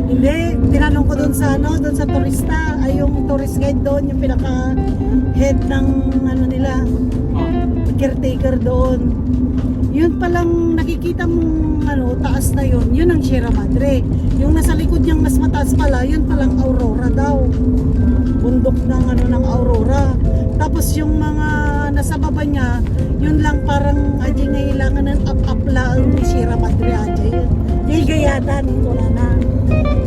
Hindi, tinanong ko doon sa ano, doon sa turista, ay yung tourist guide doon, yung pinaka head ng ano nila, caretaker doon. Yun palang nakikita mong ano, taas na yun, yun ang Sierra Madre. Yung nasa likod niyang mas mataas pala, yun palang Aurora daw. Bundok ng ano ng Aurora. Tapos yung mga nasa baba niya, yun lang parang aji ngailangan ng up lang ni Sierra Madre aja yun. Yung gayadan, wala na.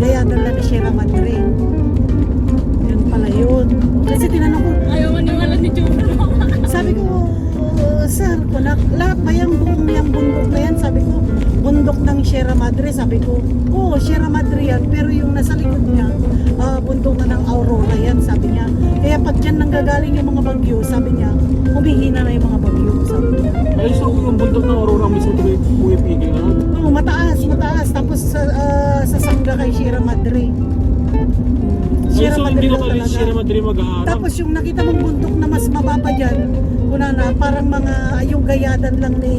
Gayadan lang ni Sierra Madre. Yun pala yun. Kasi tinanong ko, Ayaw maniwala ni Juna. sabi ko, sir, lahat ba yung buong yung bundok na yan? Sabi ko, bundok ng Sierra Madre. Sabi ko, oo, Sierra Madre yan. Pero yung nasa likod niya, bundok na ng Aurora yan, sabi niya. Kaya pag dyan nanggagaling yung mga bagyo, sabi niya, humihina na yung mga bagyo, sabi niya. Ay, so yung bundok ng Aurora mismo tuloy pumipigil na? Oo, mataas. Tapos sa sangga kay Sierra Madre. Ay, so hindi na daw pala si Sierra Madre mag-aarap? Tapos yung nakita mong bundok na mas mababa dyan, kuna na, parang mga yung gayadan lang ni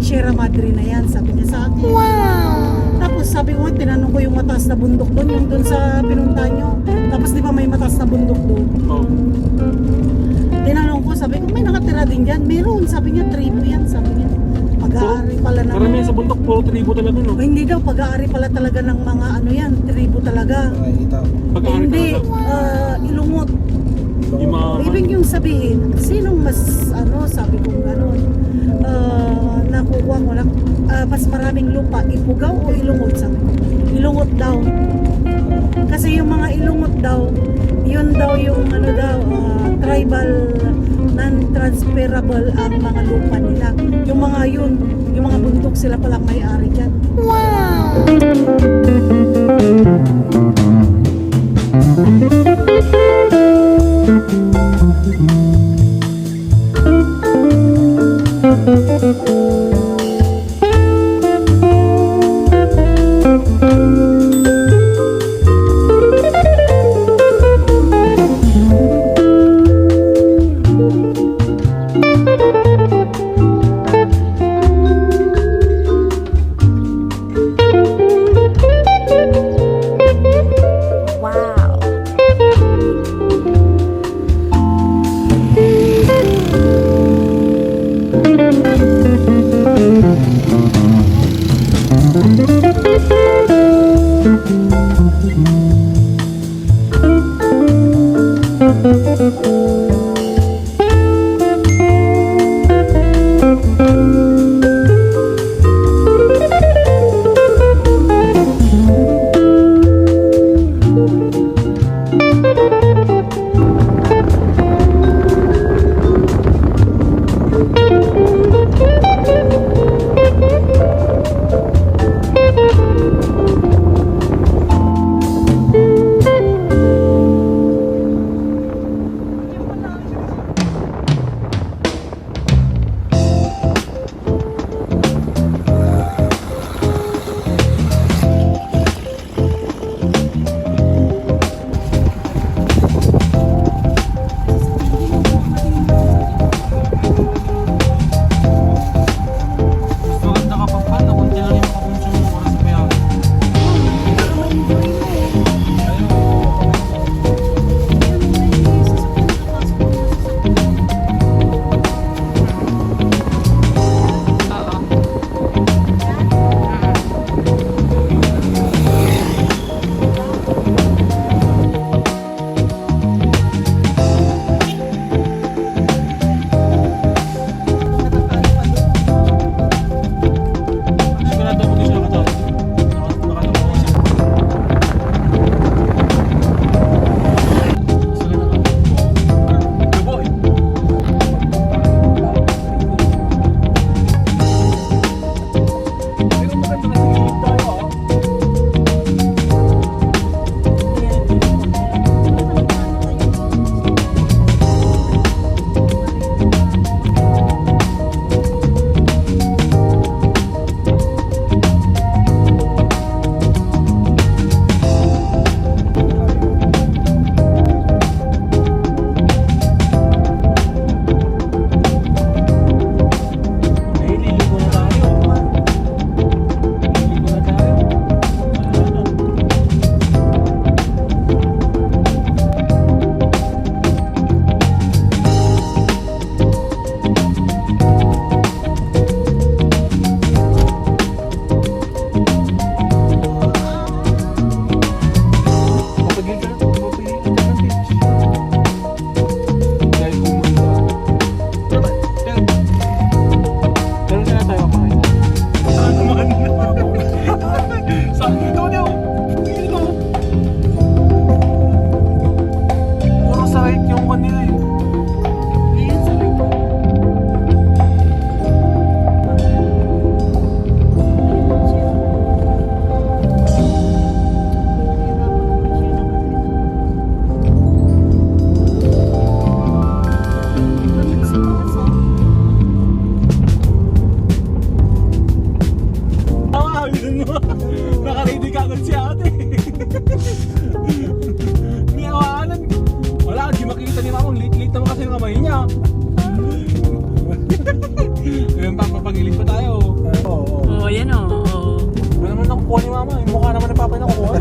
Sierra Madre na yan, sabi niya sa akin. Wow! Tapos sabi ko, tinanong ko yung mataas na bundok doon, yung doon sa pinunta nyo. Tapos di ba may mataas na bundok doon? Oo. Tinanong ko, sabi ko, may nakatira din dyan. Meron, sabi niya, tribo yan, sabi niya. Pag-aari pala ng... Karamihan sa bundok, puro tribo talaga, no? O, hindi daw, pag-aari pala talaga ng mga ano yan, tribo talaga. Pag-aari Hindi, talaga. ilungot. Yung mga... Ibig yung sabihin, sinong mas ano, sabi ko gano'n, nakuha ko na, mas maraming lupa, Ipugaw o Ilungot, sabi ko. Ilungot daw. Kasi yung mga Ilungot daw, yun daw yung ano daw, tribal, non-transferable ang mga lupa nila. Yung mga yun, yung mga bundok sila palang may-ari dyan. Wow! agad si ate. May awanan. Wala, di makikita ni mama. Late naman kasi ng kamay niya. Ngayon pa, papagilid pa tayo. Oo. Oo, yan o. Oo. Wala naman nakukuha ni mama. Yung mukha naman ni papa yung nakukuha.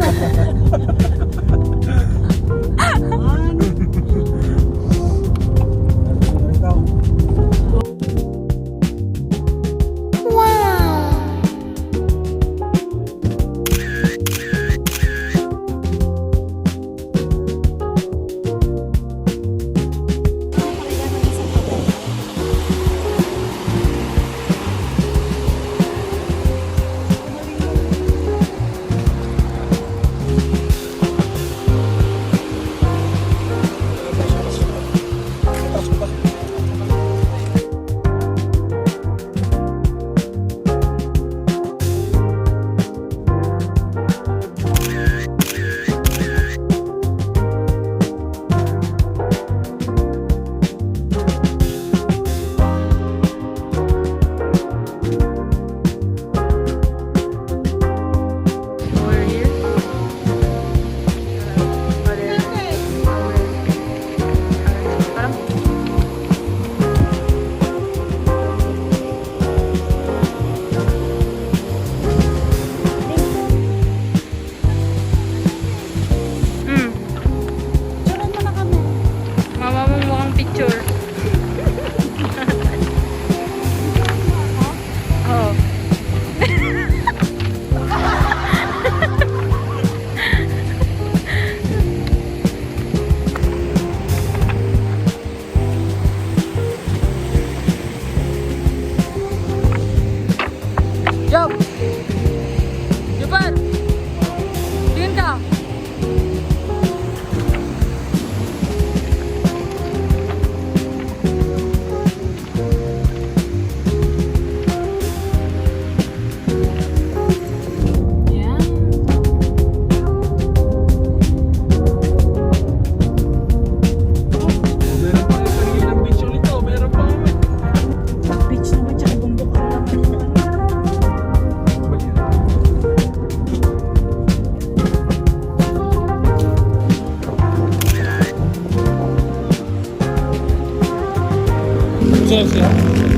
We're here. Parang Turan mo na kami. mama mo mukhang picture. Oo. Yo! Japan! Tingin ka! Yan. Meron pa yung sarili ng beach ulit oh. Meron pa kami. Beach naman, tsaka bundok ang laman naman. Cheers, yeah.